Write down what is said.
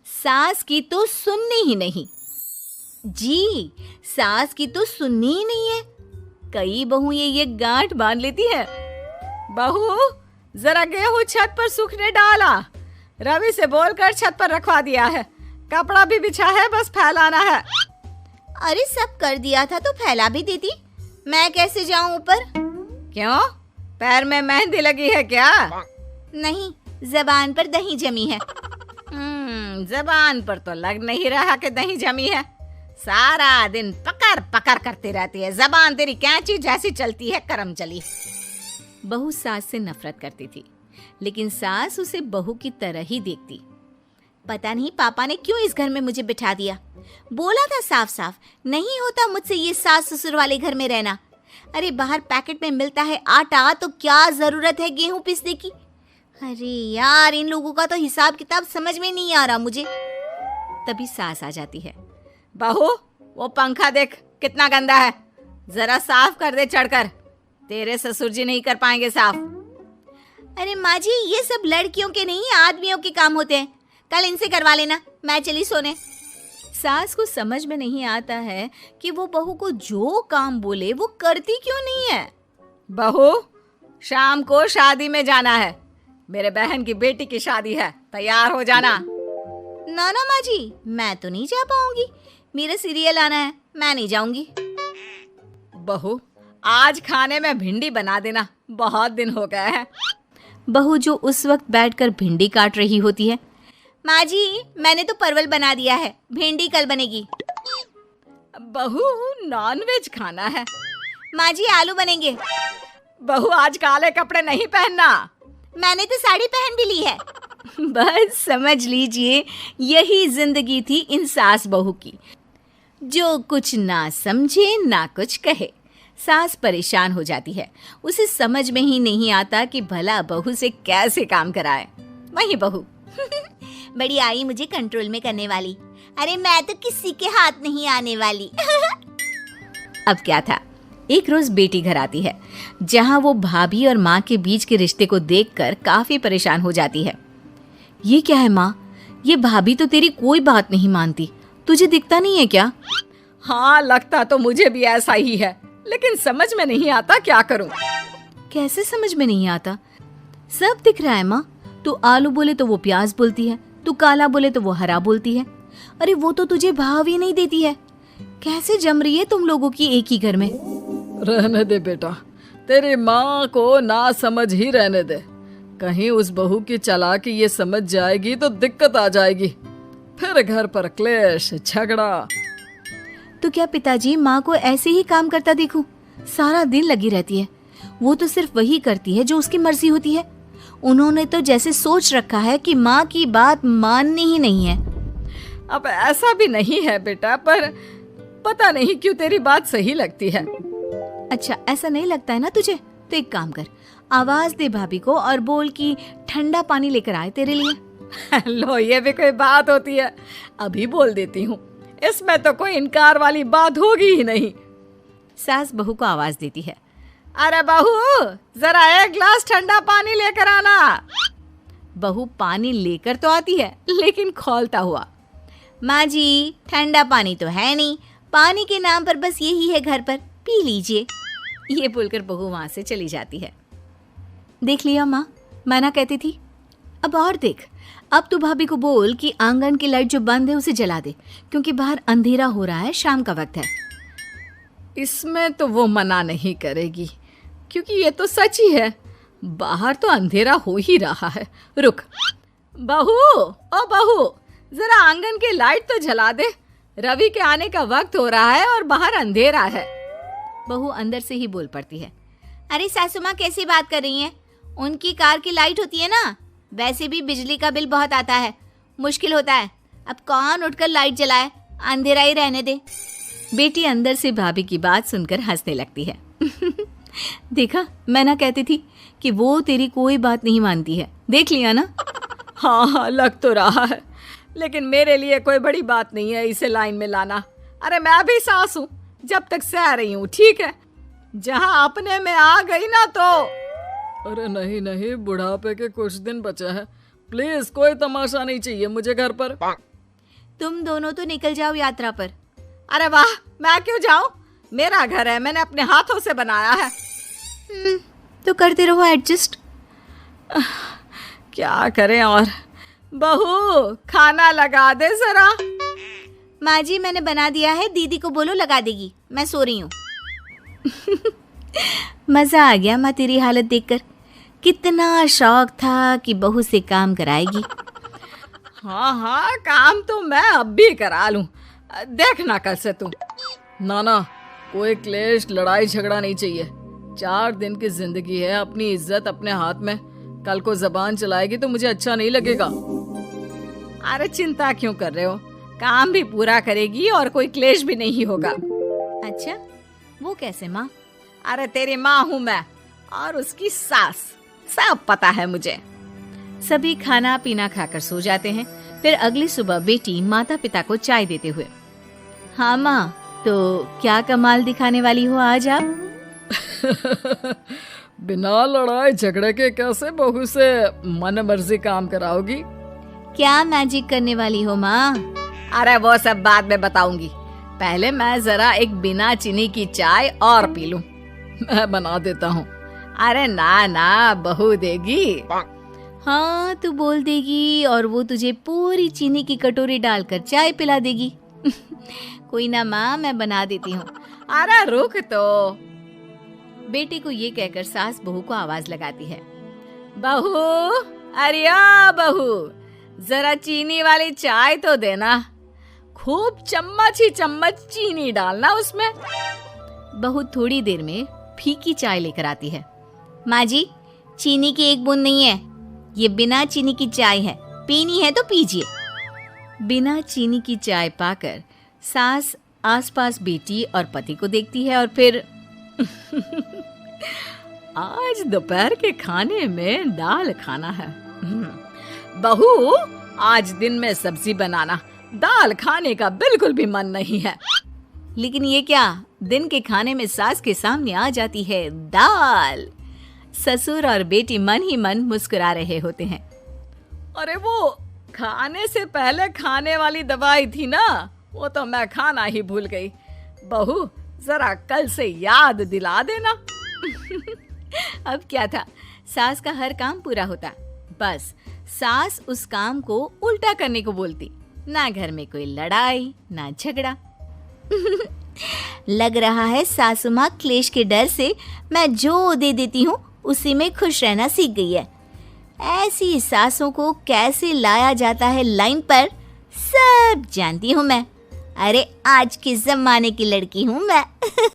सास की तो सुननी ही नहीं। जी, सास की तो सुननी ही नहीं है। कई बहू ये गांठ बांध लेती है। बहू, जरा गेहूं छत पर सूखने डाला। रवि से बोलकर छत पर रखवा दिया है। कपड़ा भी बिछा है, बस फैलाना है। अरे सब कर दिया था तो फैला भी देती। मैं कैसे जाऊं ऊपर? क्यों, पैर में मेहंदी लगी है क्या? नहीं, जबान पर दही जमी है। जबान पर तो लग नहीं रहा कि दही जमी है। सारा दिन पकड़ पकड़ करती रहती है। जबान तेरी कैंची जैसी चलती है, करम चली। बहू सास से नफरत करती थी, लेकिन सास उसे बहू की तरह ही देखती। पता नहीं पापा ने क्यों इस घर में मुझे बिठा दिया। बोला था साफ साफ, नहीं होता मुझसे ये सास ससुर वाले घर में रहना। अरे बाहर पैकेट में मिलता है आटा, तो क्या जरूरत है गेहूं पीसने की। अरे यार, इन लोगों का तो हिसाब किताब समझ में नहीं आ रहा मुझे। तभी सास आ जाती है। बहू, वो पंखा देख कितना गंदा है, जरा साफ कर दे चढ़कर। तेरे ससुर जी नहीं कर पाएंगे साफ। अरे माँ जी, ये सब लड़कियों के नहीं आदमियों के काम होते हैं। कल इनसे करवा लेना, मैं चली सोने। सास को समझ में नहीं आता है कि वो बहू को जो काम बोले वो करती क्यों नहीं है। बहू, शाम को शादी में जाना है। मेरे बहन की बेटी की शादी है, तैयार हो जाना। ना ना माँ जी, मैं तो नहीं जा पाऊंगी। मेरा सीरियल आना है, मैं नहीं जाऊंगी। बहू, आज खाने में भिंडी बना देना, बहुत दिन हो गए हैं। बहू जो उस वक्त बैठकर भिंडी काट रही होती है। माँ जी, मैंने तो परवल बना दिया है, भिंडी कल बनेगी। बहू, नॉनवेज खाना है। माँ जी, आलू बनेंगे। बहू, आज काले कपड़े नहीं पहनना। मैंने तो साड़ी पहन भी ली है। बस समझ लीजिए, यही जिंदगी थी इन सास बहू की, जो कुछ ना समझे ना कुछ कहे। सास परेशान हो जाती है, उसे समझ में ही नहीं आता कि भला बहू से कैसे काम कराए। वही बहू बड़ी आई मुझे कंट्रोल में करने वाली। अरे मैं तो किसी के हाथ नहीं आने वाली। अब क्या था, एक रोज बेटी घर आती है, जहां वो भाभी और माँ के बीच के रिश्ते को देखकर काफी परेशान हो जाती है। ये क्या है माँ, ये भाभी तो तेरी कोई बात नहीं मानती, तुझे दिखता नहीं है क्या? हाँ, लगता तो मुझे भी ऐसा ही है, लेकिन समझ में नहीं आता क्या करूं। कैसे समझ में नहीं आता? सब दिख रहा है माँ। तू आलू बोले तो वो प्याज बोलती है, तू काला बोले तो वो हरा बोलती है। अरे वो तो तुझे भाव ही नहीं देती है। कैसे जम रही है तुम लोगों की एक ही घर में? रहने दे बेटा, तेरी माँ को ना समझ ही रहने दे। कहीं उस बहू की चालाकी ये समझ जाएगी तो दिक्कत आ जाएगी, फिर घर पर क्लेश झगड़ा। तो क्या पिताजी माँ को ऐसे ही काम करता देखूं? सारा दिन लगी रहती है। वो तो सिर्फ वही करती है जो उसकी मर्जी होती है। उन्होंने तो जैसे सोच रखा है कि माँ की बात माननी ही नहीं है। अब ऐसा भी नहीं है बेटा, पर पता नहीं क्यों तेरी बात सही लगती है। अच्छा, ऐसा नहीं लगता है ना तुझे? तो एक काम कर, आवाज दे भाभी को और बोल कि ठंडा पानी लेकर आए तेरे लिए। लो, ये भी कोई बात होती है? अभी बोल देती हूँ, इसमें तो कोई इनकार वाली बात होगी ही नहीं। सास बहू को आवाज देती है। अरे बहू, जरा एक गिलास ठंडा पानी लेकर आना। बहू पानी लेकर तो आती है, लेकिन खौलता हुआ। माँ जी, ठंडा पानी तो है नहीं, पानी के नाम पर बस यही है घर पर, पी लीजिए। ये बोलकर बहू वहां से चली जाती है। देख लिया माँ, मैं ना कहती थी। अब और देख, अब तू भाभी को बोल कि आंगन की लाइट जो बंद है उसे जला दे, क्योंकि बाहर अंधेरा हो रहा है, शाम का वक्त है। इसमें तो वो मना नहीं करेगी, क्योंकि ये तो सच ही है, बाहर तो अंधेरा हो ही रहा है। रुक बहू, ओ बहू, जरा आंगन की लाइट तो जला दे। रवि के आने का वक्त हो रहा है और बाहर अंधेरा है। बहू अंदर से ही बोल पड़ती है। अरे सासू माँ, कैसी बात कर रही हैं? उनकी कार की लाइट होती है ना, वैसे भी बिजली का बिल बहुत आता है, मुश्किल होता है। अब कौन उठकर लाइट जलाए, अंधेरा ही रहने दे। बेटी अंदर से भाभी की बात सुनकर हंसने लगती है। देखा, मैं ना कहती थी कि वो तेरी कोई बात नहीं मानती है, देख लिया ना। हाँ हाँ, लग तो रहा है, लेकिन मेरे लिए कोई बड़ी बात नहीं है इसे लाइन में लाना। अरे मैं भी सास हूँ, जब तक सह रही हूँ, ठीक है। जहाँ अपने में आ गई ना तो। अरे नहीं नहीं, बुढ़ापे के कुछ दिन बचे हैं, प्लीज कोई तमाशा नहीं चाहिए मुझे घर पर। तुम दोनों तो निकल जाओ यात्रा पर। अरे वाह, मैं क्यों जाऊं? मेरा घर है, मैंने अपने हाथों से बनाया है। तो करते रहो एडजस्ट। क्या करें और। बहू, खाना लगा दे जरा। माँ जी, मैंने बना दिया है, दीदी को बोलो लगा देगी, मैं सो रही हूँ। मजा आ गया माँ तेरी हालत देखकर। कितना शौक था कि बहू से काम कराएगी। हाँ, काम तो मैं अब भी करा लूं। देखना कल से तू। ना, कोई क्लेश लड़ाई झगड़ा नहीं चाहिए। 4 दिन की जिंदगी है, अपनी इज्जत अपने हाथ में। कल को जबान चलाएगी तो मुझे अच्छा नहीं लगेगा। अरे चिंता क्यों कर रहे हो, काम भी पूरा करेगी और कोई क्लेश भी नहीं होगा। अच्छा, वो कैसे माँ? अरे तेरी माँ हूँ मैं और उसकी सास, सब पता है मुझे। सभी खाना पीना खाकर सो जाते हैं। फिर अगली सुबह बेटी माता पिता को चाय देते हुए, हाँ माँ, तो क्या कमाल दिखाने वाली हो आज आप? बिना लड़ाई झगड़े के कैसे बहू से मन मर्जी काम कराओगी? क्या मैजिक करने वाली हो माँ? अरे वो सब बाद में बताऊंगी, पहले मैं जरा एक बिना चीनी की चाय और पी लूं। मैं बना देता हूँ। अरे ना, बहू देगी। हाँ, तू बोल देगी और वो तुझे पूरी चीनी की कटोरी डालकर चाय पिला देगी। कोई ना माँ, मैं बना देती हूँ। अरे रुक तो। बेटे को ये कहकर सास बहू को आवाज लगाती है, बहू, अरे बहू, जरा चीनी वाली चाय तो देना। खूब चम्मच ही चम्मच चीनी डालना उसमें। बहू थोड़ी देर में फीकी चाय लेकर आती है। माँ जी, चीनी की एक बूंद नहीं है, ये बिना चीनी की चाय है, पीनी है तो पीजिए। बिना चीनी की चाय पाकर सास आसपास बेटी और पति को देखती है और फिर आज दोपहर के खाने में दाल खाना है। बहू, आज दिन में सब्जी बनाना, दाल खाने का बिल्कुल भी मन नहीं है। लेकिन ये क्या, दिन के खाने में सास के सामने आ जाती है दाल। ससुर और बेटी मन ही मन मुस्कुरा रहे होते हैं। अरे वो खाने से पहले खाने वाली दवाई थी ना, वो तो मैं खाना ही भूल गई। बहू, जरा कल से याद दिला देना। अब क्या था, सास का हर काम पूरा होता, बस सास उस काम को उल्टा करने को बोलती। ना घर में कोई लड़ाई ना झगड़ा। लग रहा है सासू माँ क्लेश के डर से मैं जो दे देती हूँ उसी में खुश रहना सीख गई है। ऐसी सासों को कैसे लाया जाता है लाइन पर, सब जानती हूँ मैं। अरे आज के जमाने की लड़की हूँ मैं।